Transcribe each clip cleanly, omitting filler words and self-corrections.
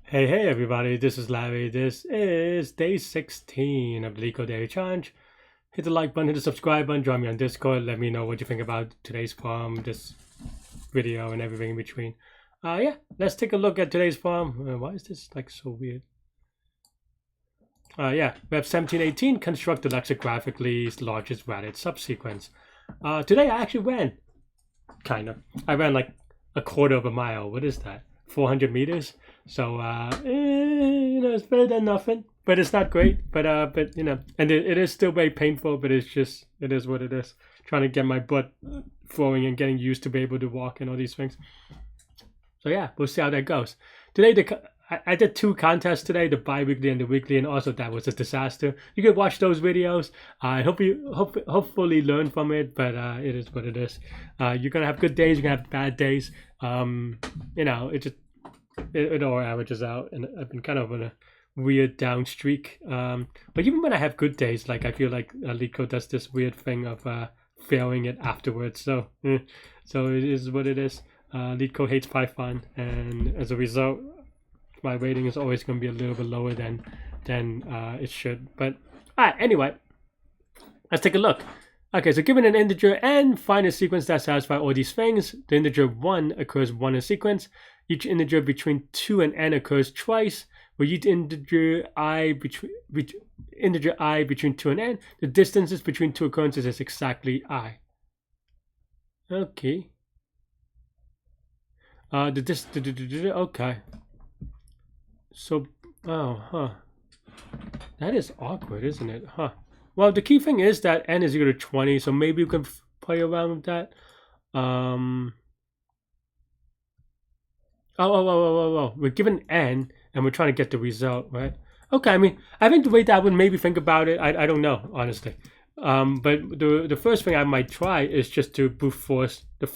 Hey everybody, this is Larry. This is day 16 of the Leetcode Daily Challenge. Hit the like button, hit the subscribe button, join me on Discord, let me know what you think about today's poem, this video, and everything in between. Yeah, let's take a look at today's poem. Why is this like so weird? Yeah, we have 1718, construct the lexicographically largest Reddit subsequence. Today I actually ran, kind of. I ran like a quarter of a mile. What is that? 400 meters. So it's better than nothing, but it's not great. But and it is still very painful. But it is what it is. Trying to get my butt flowing and getting used to be able to walk and all these things. So yeah, we'll see how that goes. Today I did two contests today, the bi-weekly and the weekly, and also that was a disaster. You can watch those videos. I hope you hopefully learn from it, but it is what it is. You're gonna have good days, you're gonna have bad days. It all averages out, and I've been kind of on a weird down streak. But even when I have good days, like I feel like Leetcode does this weird thing of failing it afterwards. So it is what it is. Leetcode hates Python, and as a result, my rating is always going to be a little bit lower than it should. But anyway, let's take a look. Okay, so given an integer n, find a sequence that satisfies all these things. The integer 1 occurs one in a sequence. Each integer between 2 and n occurs twice. With each integer I between 2 and n, the distances between two occurrences is exactly I. Okay. Okay. So, that is awkward, isn't it? Well, the key thing is that n is equal to 20, so maybe you can play around with that. We're given n, and we're trying to get the result, right? Okay, I mean, I think the way that I would maybe think about it, I don't know, honestly. But the first thing I might try is just to brute force the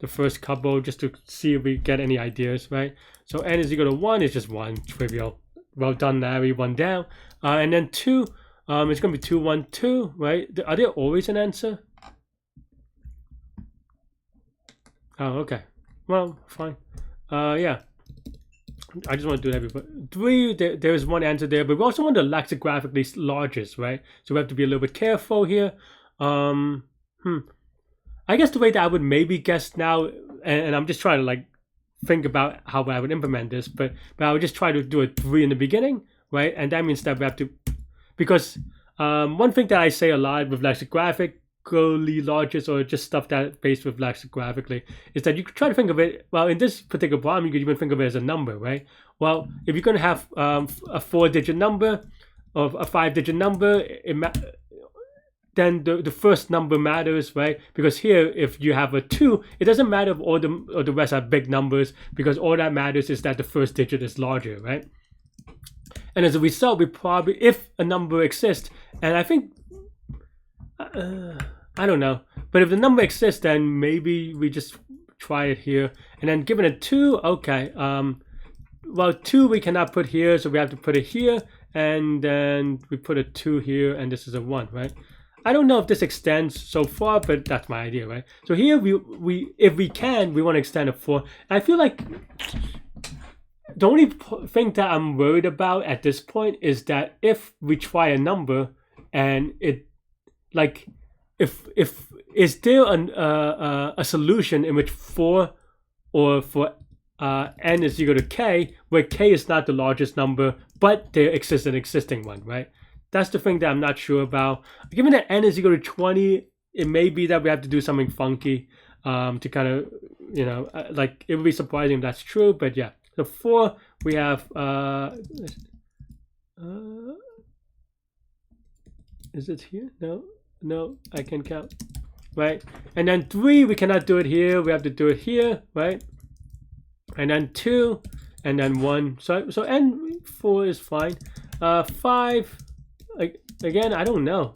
first couple, just to see if we get any ideas, right? So n is equal to 1 is just 1, trivial. Well done, Larry, 1 down. And then 2, it's going to be 2, 1, 2, right? Are there always an answer? Oh, okay. Well, fine. Yeah. I just want to do everybody. 3, there's one answer there, but we also want the lexicographically largest, right? So we have to be a little bit careful here. I guess the way that I would maybe guess now, and I'm just trying to like think about how I would implement this, but I would just try to do a 3 in the beginning, right? And that means that we have to, because one thing that I say a lot with lexicographically largest, or just stuff that based with lexicographically, is that you could try to think of it, well, in this particular problem, you could even think of it as a number, right? Well, if you're going to have a 4-digit number or a 5-digit number, then the first number matters, right? Because here, if you have a 2, it doesn't matter if all the rest are big numbers, because all that matters is that the first digit is larger, right? And as a result, we probably, if a number exists, and I think, I don't know, but if the number exists, then maybe we just try it here. And then given a 2, okay, well, 2 we cannot put here, so we have to put it here, and then we put a 2 here, and this is a 1, right? I don't know if this extends so far, but that's my idea, right? So here we if we can, we want to extend a 4. I feel like the only thing that I'm worried about at this point is that if we try a number and it, like, if is there a solution in which 4 or for n is equal to k, where k is not the largest number, but there exists an existing one, right? That's the thing that I'm not sure about. Given that n is equal to 20, it may be that we have to do something funky to kind of, like, it would be surprising if that's true, but yeah. So 4, we have, is it here? No, I can count, right? And then 3, we cannot do it here. We have to do it here, right? And then 2, and then 1. So n4 is fine. 5, again, I don't know.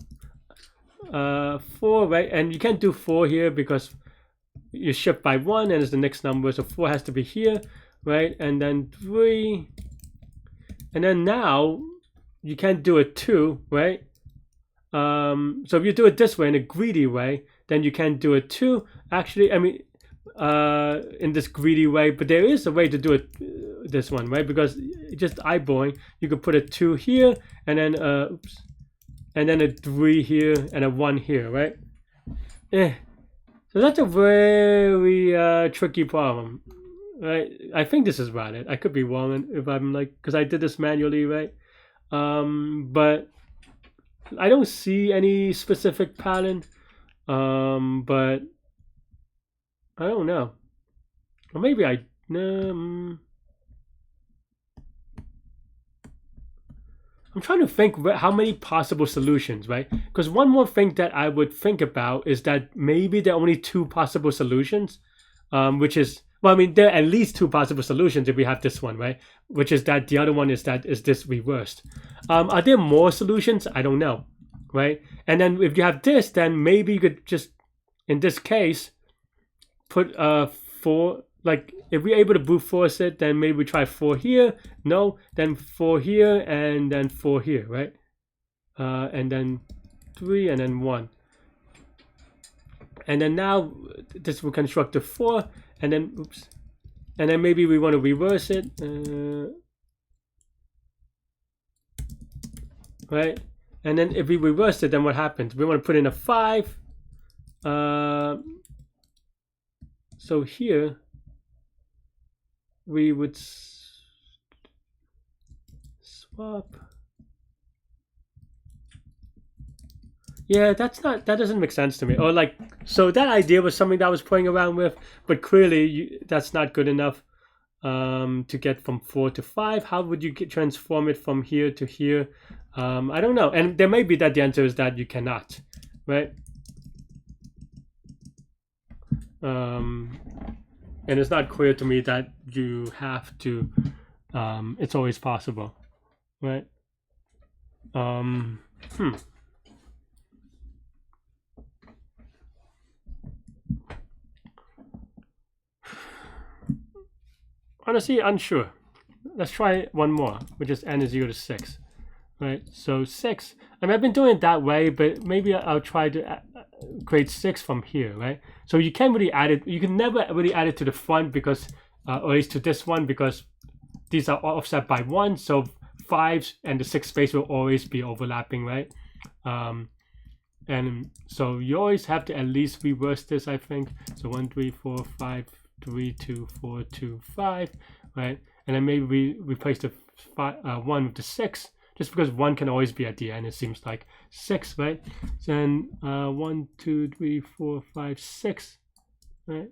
4, right? And you can't do 4 here because you shift by 1 and it's the next number. So 4 has to be here, right? And then 3. And then now you can't do a 2, right? So if you do it this way, in a greedy way, then you can't do it 2. Actually, I mean, in this greedy way, but there is a way to do it this one, right? Because just eyeballing, you could put a 2 here, and then oops, and then a 3 here, and a 1 here, right? So that's a very tricky problem, right? I think this is about it. I could be wrong if I'm like, because I did this manually, right? But I don't see any specific pattern. But I don't know. Or maybe I. I'm trying to think how many possible solutions, right? Because one more thing that I would think about is that maybe there are only 2 possible solutions, which is, well, I mean, there are at least 2 possible solutions if we have this one, right? Which is that the other one is this reversed. Are there more solutions? I don't know, right? And then if you have this, then maybe you could just, in this case, put 4. Like, if we're able to brute force it, then maybe we try 4 here. No, then 4 here, and then 4 here, right? And then 3, and then 1. And then now this will construct a 4, and then oops, and then maybe we want to reverse it, right? And then if we reverse it, then what happens? We want to put in a 5. So here we would swap. Yeah, that doesn't make sense to me. Or like, so that idea was something that I was playing around with, but clearly that's not good enough to get from 4 to 5. How would you transform it from here to here? I don't know. And there may be that the answer is that you cannot, right? And it's not clear to me that you have to, it's always possible, right? Honestly, unsure. Let's try one more, which is n is 0 to 6, right? So 6, I mean, I've been doing it that way, but maybe I'll try to create 6 from here, right? So you can't really add it, you can never really add it to the front because, or at least to this one, because these are offset by 1, so 5 and the 6 space will always be overlapping, right? And so you always have to at least reverse this, I think. So 1, 3, 4, 5, 3, 2, 4, 2, 5, right? And then maybe we replace the 1 with the 6, just because 1 can always be at the end, it seems like 6, right? So then 1, 2, 3, 4, 5, 6, right?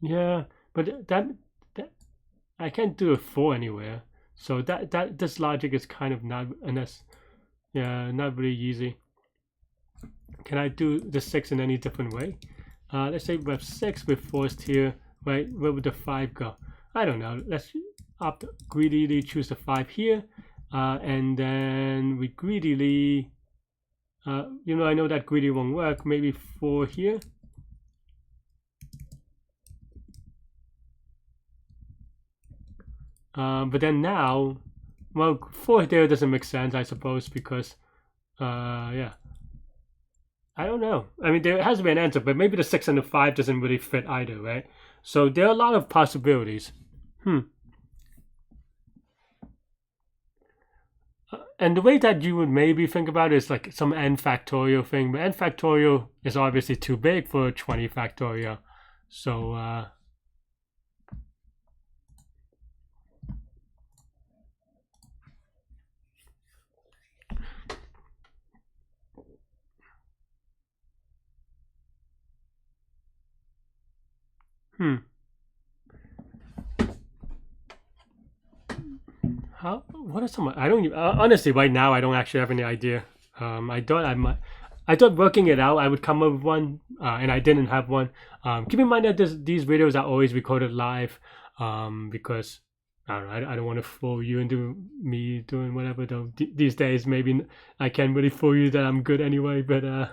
Yeah, but that I can't do a 4 anywhere. So this logic is kind of not, unless, yeah, not really easy. Can I do the 6 in any different way? Let's say we have 6, we're forced here, right? Where would the 5 go? I don't know. Let's greedily choose the 5 here, and then we greedily, you know, I know that greedy won't work. Maybe 4 here. But then now, well, 4 there doesn't make sense, I suppose, because, yeah. I don't know. I mean, there has to be an answer, but maybe the 6 and the 5 doesn't really fit either, right? So there are a lot of possibilities. And the way that you would maybe think about it is like some n factorial thing, but n factorial is obviously too big for 20 factorial. So, what are some? I don't honestly right now. I don't actually have any idea. I thought working it out, I would come up with one, and I didn't have one. Keep in mind that these videos are always recorded live, because I don't know. I don't want to fool you into me doing whatever. Though these days, maybe I can't really fool you that I'm good anyway. But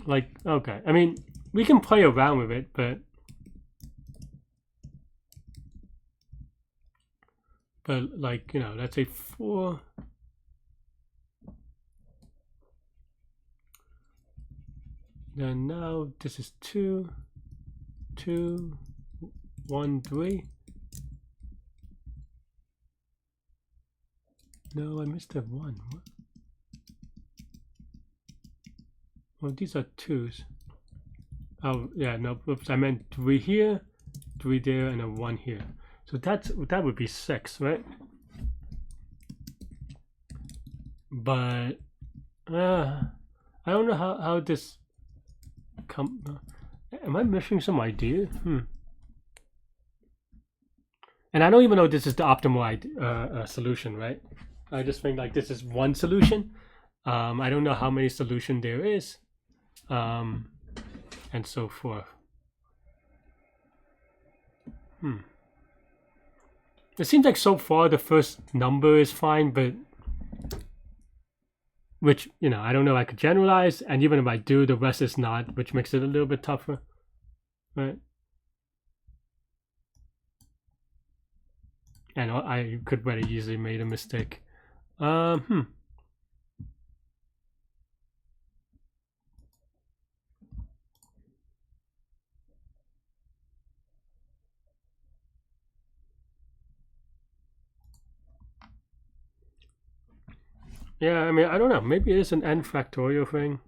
like, okay, I mean, we can play around with it, but but like, you know, let's say 4. Then now this is 2, 2, 1, 3. No, I missed a 1. What? Well, these are 2s. Oh yeah, no, oops, I meant 3 here, 3 there, and a 1 here. So that would be 6, right? But I don't know how this am I missing some idea? And I don't even know this is the optimal solution, right? I just think like this is one solution. I don't know how many solutions there is, and so forth. It seems like so far the first number is fine, but which, you know, I don't know, I could generalize, and even if I do, the rest is not, which makes it a little bit tougher, right? And I could very easily made a mistake. Yeah, I mean, I don't know. Maybe it is an n factorial thing.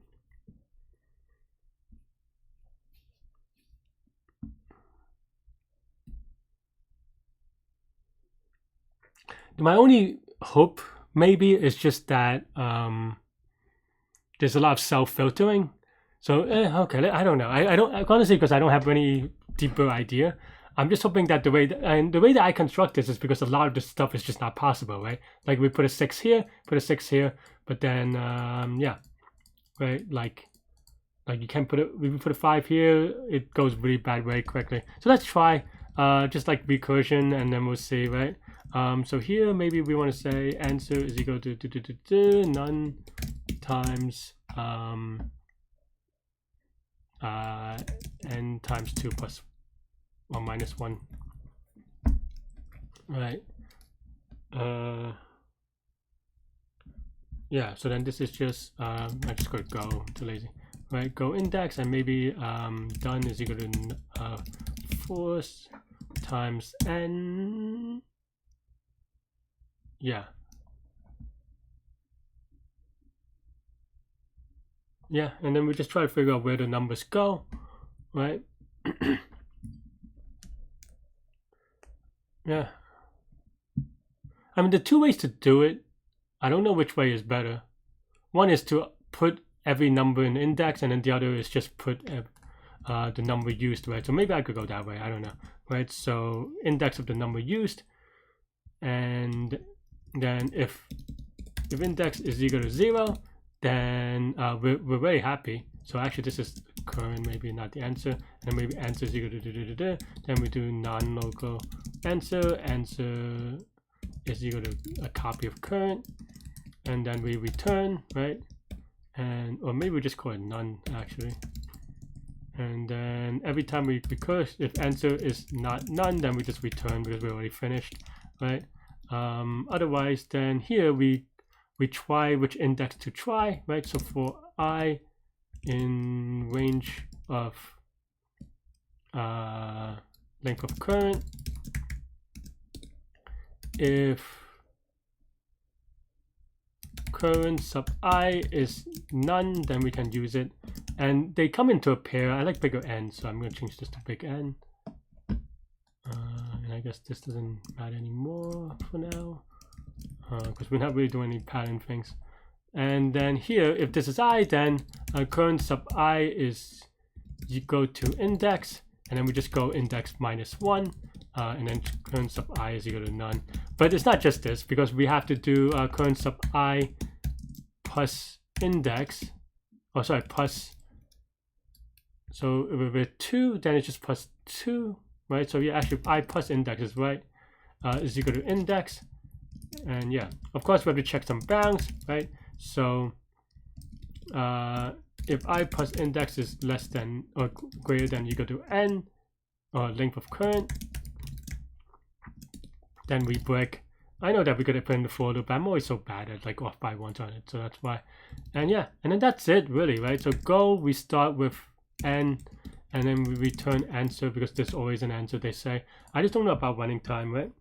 My only hope maybe is just that there's a lot of self-filtering. So okay, I don't know. I don't honestly, because I don't have any deeper idea. I'm just hoping that the way that I construct this is because a lot of this stuff is just not possible, right? Like we put a 6 here, put a 6 here, but then yeah, right? Like you can't put it. We put a 5 here, it goes really bad very quickly. So let's try just like recursion, and then we'll see, right? So here maybe we want to say answer is equal to none times n times 2 plus 1 minus 1, right? Yeah, so then this is just I just gotta go to lazy, right? Go index, and maybe done is equal to force times n. Yeah, and then we just try to figure out where the numbers go, right? Yeah, I mean, the two ways to do it, I don't know which way is better. One is to put every number in the index, and then the other is just put the number used, right? So maybe I could go that way, I don't know, right? So index of the number used, and then if index is equal to 0, then we're very happy. So actually this is current, maybe not the answer, and then maybe answer is equal to then we do non-local answer is equal to a copy of current, and then we return, right? And or maybe we just call it none actually, and then every time we recurse, if answer is not none, then we just return because we're already finished, right? Otherwise, then here we try which index to try, right? So for I in range of length of current, if current sub I is none, then we can use it, and they come into a pair. I like bigger n, so I'm going to change this to big N, and I guess this doesn't matter anymore for now because we're not really doing any pattern things. And then here, if this is I, then current sub I is equal to index, and then we just go index minus 1, and then current sub I is equal to none. But it's not just this, because we have to do current sub I plus index, oh sorry, plus, so if we're 2, then it's just plus 2, right? So yeah, actually I plus index is right, is equal to index, and yeah, of course we have to check some bounds, right? So if I plus index is less than or greater than equal to n, or length of current, then we break I know that we could have put in the for loop, but I'm always so bad at like off by ones on it, so that's why. And yeah, and then that's it really, right? So go, we start with n, and then we return answer because there's always an answer, they say. I just don't know about running time, right?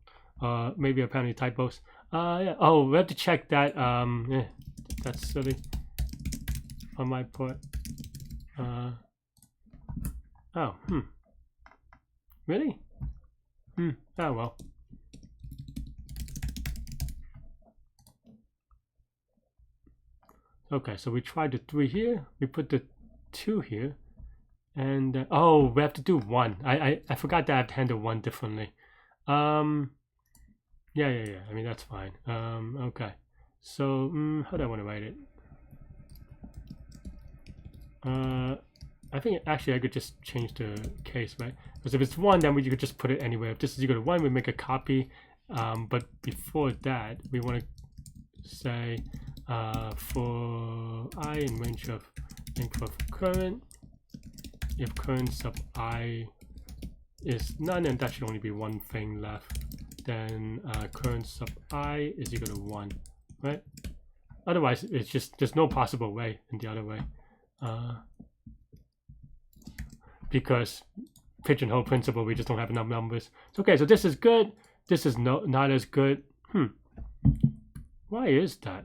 Maybe apparently typos. Yeah. Oh, we have to check that. Yeah, that's silly on my part. Oh, really? Oh well. Okay, so we tried the 3 here. We put the 2 here, and oh, we have to do 1. I forgot that I have to handle 1 differently. Yeah. I mean that's fine. Okay. So how do I want to write it? I think actually I could just change the case, right? Because if it's 1, then you could just put it anywhere. If this is equal to 1, we make a copy. But before that, we want to say for I in range of length of current, if current sub I is none, and that should only be one thing left, then current sub I is equal to 1, right? Otherwise, it's just there's no possible way in the other way. Because pigeonhole principle, we just don't have enough numbers. So, okay, so this is good. This is not as good. Why is that?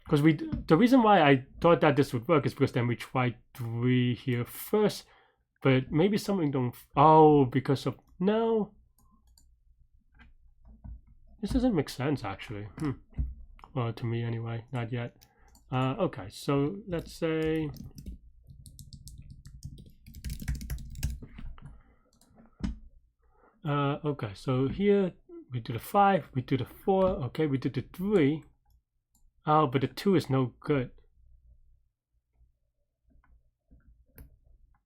Because the reason why I thought that this would work is because then we tried 3 here first, but maybe something don't. Oh, because of no. This doesn't make sense actually. Well, to me anyway, not yet. Okay, so let's say. Okay, so here we do the 5, we do the 4, okay, we did the 3. Oh, but the 2 is no good.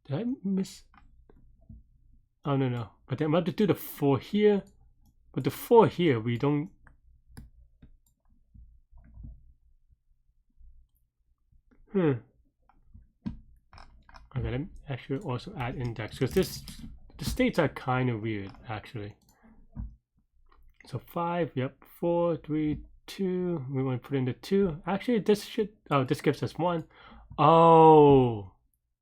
Did I miss? Oh, no. But then we have to do the 4 here. But the 4 here, we don't. Okay, let me actually also add index because the states are kind of weird actually. So 5, yep, 4, 3, 2. We want to put in the 2. Actually, this should. Oh, this gives us 1. Oh,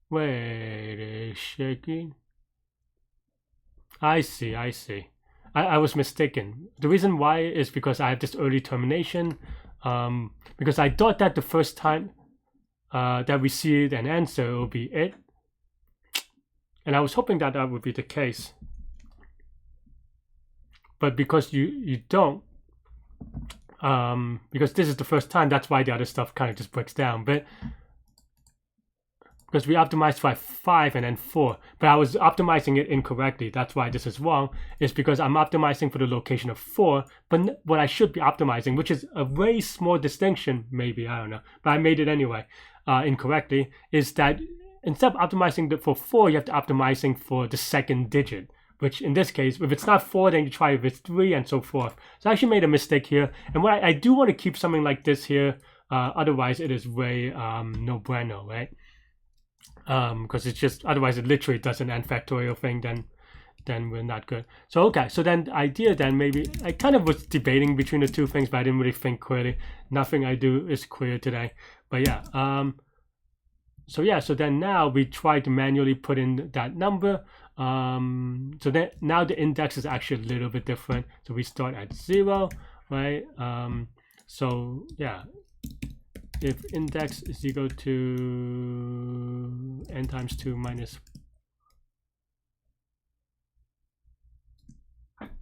wait a second. I see. I was mistaken. The reason why is because I have this early termination. Because I thought that the first time that we see an answer will be it. And I was hoping that that would be the case. But because you don't, because this is the first time, that's why the other stuff kind of just breaks down. But because we optimized by 5 and then 4, but I was optimizing it incorrectly. That's why this is wrong. It's because I'm optimizing for the location of 4, but what I should be optimizing, which is a very small distinction, maybe, I don't know, but I made it anyway, incorrectly, is that instead of optimizing for 4, you have to optimizing for the second digit, which in this case, if it's not 4, then you try if it's 3 and so forth. So I actually made a mistake here. And what I do want to keep something like this here, otherwise it is way no bueno, right? Because it's just, otherwise it literally does an n factorial thing, then we're not good. So okay, so then the idea then maybe, I kind of was debating between the two things, but I didn't really think clearly. Nothing I do is clear today. But yeah, so then now we try to manually put in that number. So then now the index is actually a little bit different. So we start at 0, right? So yeah, if index is equal to n times 2 minus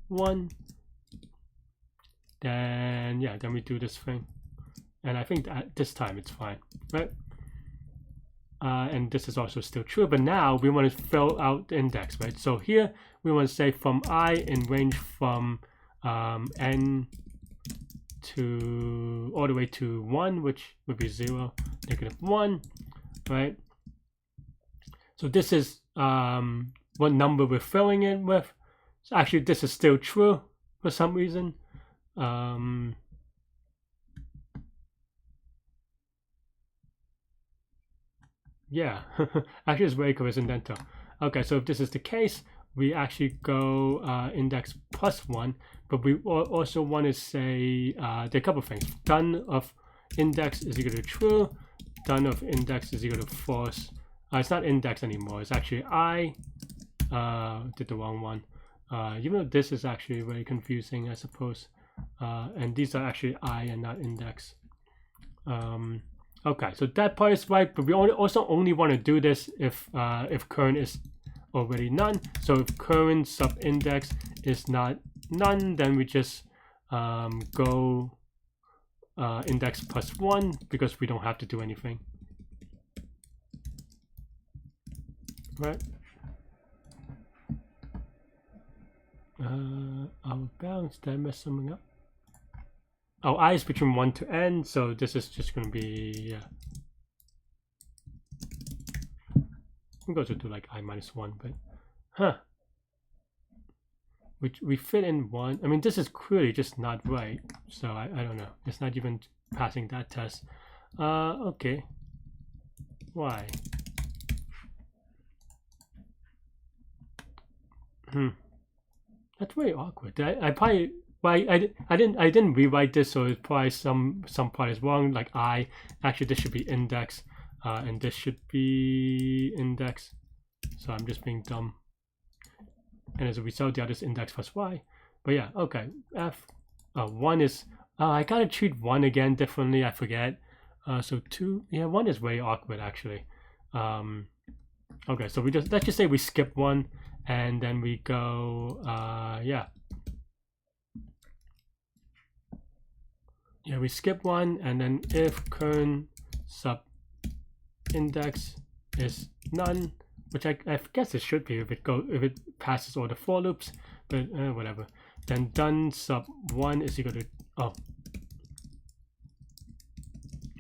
1, then yeah, then we do this thing. And I think that this time it's fine, right? And this is also still true, but now we want to fill out the index, right? So here we want to say from I in range from n to all the way to 1, which would be 0, -1, right? So this is what number we're filling in with. So actually this is still true for some reason. Yeah, actually it's very coincidental. Okay, so if this is the case, we actually go index +1, but we also want to say there are a couple of things. Done of index is equal to true, done of index is equal to false. It's not index anymore, it's actually I. Did the wrong one. Even though this is actually very confusing, I suppose. And these are actually I and not index. Okay, so that part is right, but we also only want to do this if current is already none. So if current sub index is not none, then we just go index +1 because we don't have to do anything. Right? Out of bounds, did I mess something up? Oh, I is between 1 to n, so this is just going to be, we go to do like I -1, but, we fit in 1. I mean, this is clearly just not right, so I don't know. It's not even passing that test. Okay. Why? That's very awkward. I probably, well, I didn't rewrite this, so it's probably some part is wrong. Like actually this should be index, and this should be index. So I'm just being dumb. And as a result, the other is index +y. But yeah, okay. 1 is I gotta treat 1 again differently. I forget. So 2, yeah, 1 is very awkward actually. Okay, so let's just say we skip 1. And then we go, we skip 1, and then if current sub index is none, which I guess it should be if it passes all the for loops, but whatever. Then done sub 1 is equal to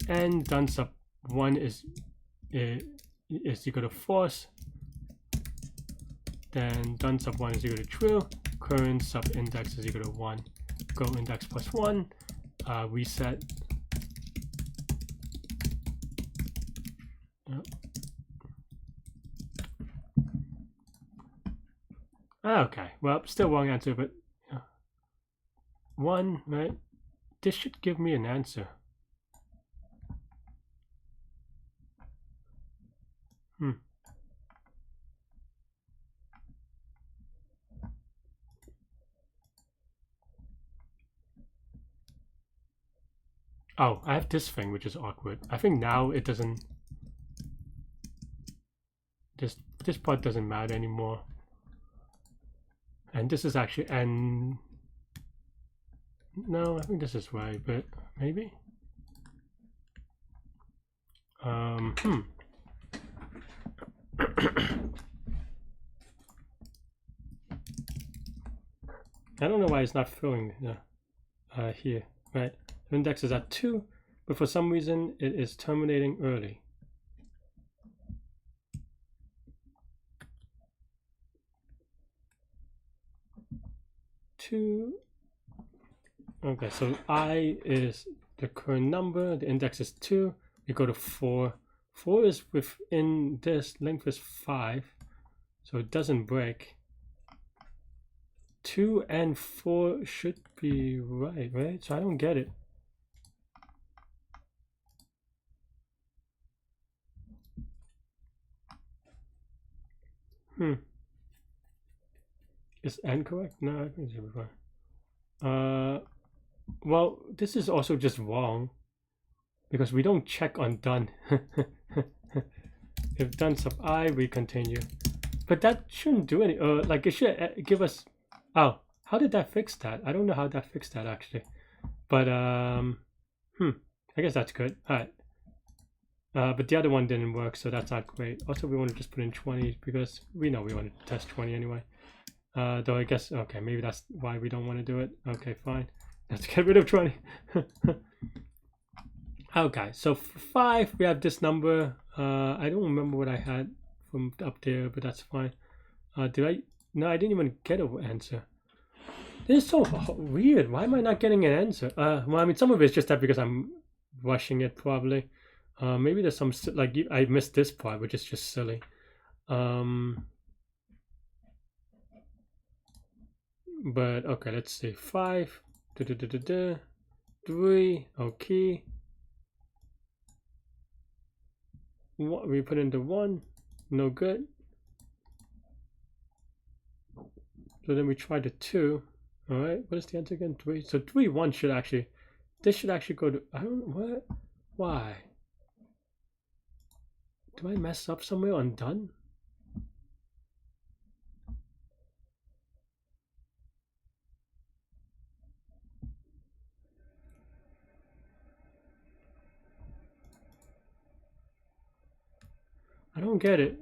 and done sub 1 is equal to false. Then done sub 1 is equal to true, current sub index is equal to 1, go index +1, reset. Okay, well, still wrong answer, but 1, right? This should give me an answer. Oh, I have this thing, which is awkward. I think now it doesn't... This part doesn't matter anymore. And this is actually n... No, I think this is right, but maybe? I don't know why it's not filling here, right? The index is at 2, but for some reason it is terminating early. Okay, so I is the current number, the index is 2, we go to 4. 4 is within this, length is 5, so it doesn't break. 2 and 4 should be right? So I don't get it. Is n correct? No, I think it should be fine. Well, this is also just wrong because we don't check on done. If done sub I, we continue. But that shouldn't do any. Like it should give us. Oh, how did that fix that? I don't know how that fixed that actually. But I guess that's good. All right. But the other one didn't work, so that's not great. Also, we want to just put in 20 because we know we want to test 20 anyway. Though I guess, okay, maybe that's why we don't want to do it. Okay, fine. Let's get rid of 20. Okay, so for 5, we have this number. I don't remember what I had from up there, but that's fine. Did I? No, I didn't even get an answer. This is so weird. Why am I not getting an answer? Well, I mean, some of it's just that because I'm rushing it probably. Maybe there's some, like, I missed this part, which is just silly. but okay, let's see. 5, 3, okay. What we put into 1, no good. So then we try the 2. All right, what is the answer again? 3. So 3, 1 should actually, this should actually go to, I don't know what, why? Do I mess up somewhere on done? I don't get it.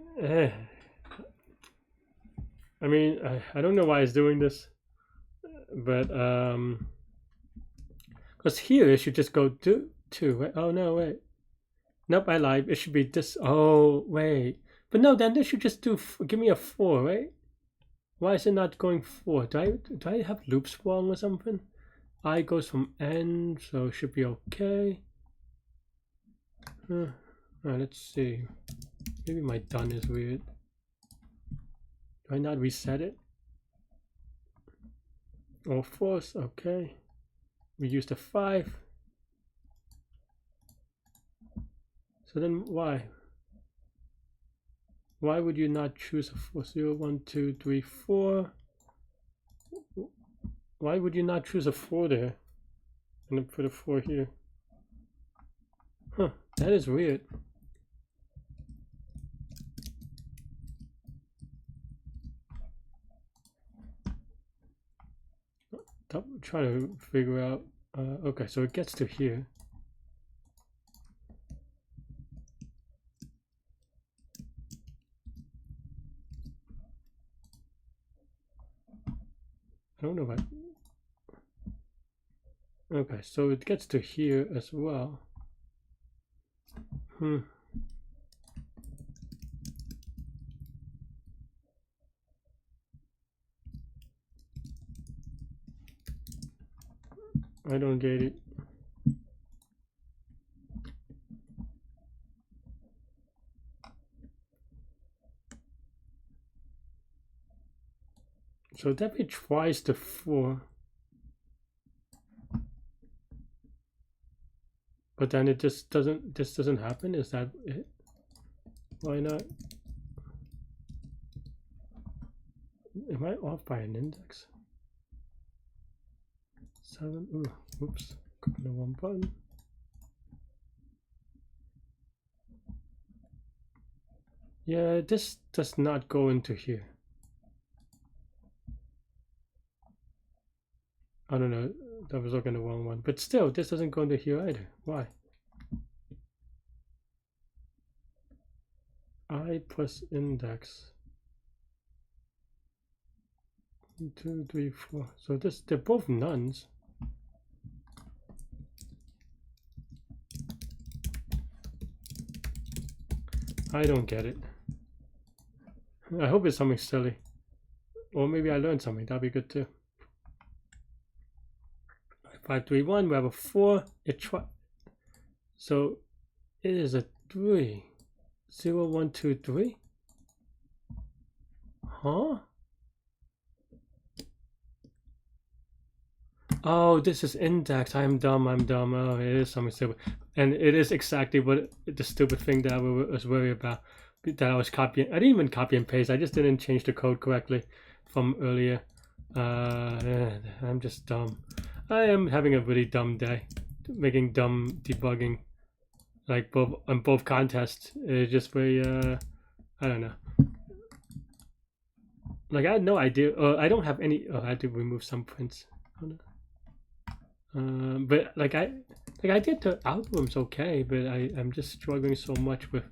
I mean, I don't know why it's doing this, but because here it should just go to 2, right? Oh no, wait. Nope, I lied. It should be this. Oh, wait. But no, then this should just do, give me a 4, right? Why is it not going 4? Do I have loops wrong or something? I goes from n, so it should be okay. Alright, let's see. Maybe my done is weird. Do I not reset it? Oh, false, okay. We used a 5. So then why? Why would you not choose a 4? 0, 1, 2, 3, 4. Why would you not choose a 4 there? And then put a 4 here. Huh, that is weird. I'm trying to figure out. Okay, so it gets to here. I don't know what. Okay, so it gets to here as well. I don't get it. So that be twice the 4. But then it just doesn't, this doesn't happen? Is that it? Why not? Am I off by an index? 7, ooh, oops, got the wrong button. Yeah, this does not go into here. I don't know, that was looking the wrong one. But still, this doesn't go into here either. Why? I plus index. 1, 2, 3, 4. So this, they're both nuns. I don't get it. I hope it's something silly. Or maybe I learned something. That'd be good too. 5, 3, 1. We have a 4. So it is a 3. 0, 1, 2, 3. Huh? Oh, this is index. I'm dumb. Oh, it is something stupid. And it is exactly what the stupid thing that I was worried about. That I was copying. I didn't even copy and paste. I just didn't change the code correctly from earlier. I'm just dumb. I am having a really dumb day. Making dumb debugging. Like on both contests. It's just very, I don't know. Like I had no idea. I don't have any. I had to remove some prints. But like I did the algorithms okay, but I'm just struggling so much with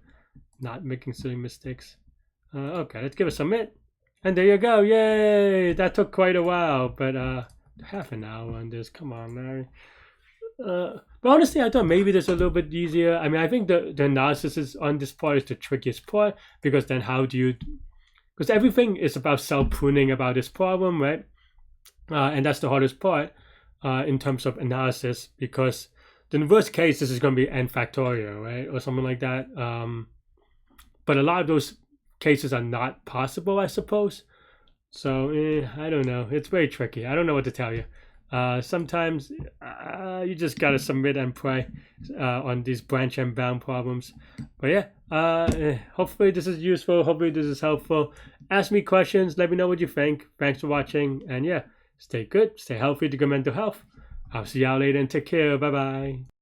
not making silly mistakes. Okay, let's give it a submit, and there you go. Yay! That took quite a while, but half an hour on this. Come on, Larry. But honestly, I thought maybe this a little bit easier. I mean, I think the analysis is on this part is the trickiest part, because then how do you? Because everything is about self-pruning about this problem, right? And that's the hardest part. In terms of analysis, because in the worst case this is going to be n factorial, right, or something like that. But a lot of those cases are not possible, I suppose. So I don't know. It's very tricky. I don't know what to tell you. Sometimes you just gotta submit and pray on these branch and bound problems. But yeah, hopefully this is useful. Hopefully this is helpful. Ask me questions. Let me know what you think. Thanks for watching. And yeah, stay good. Stay healthy to good mental health. I'll see y'all later and take care. Bye bye.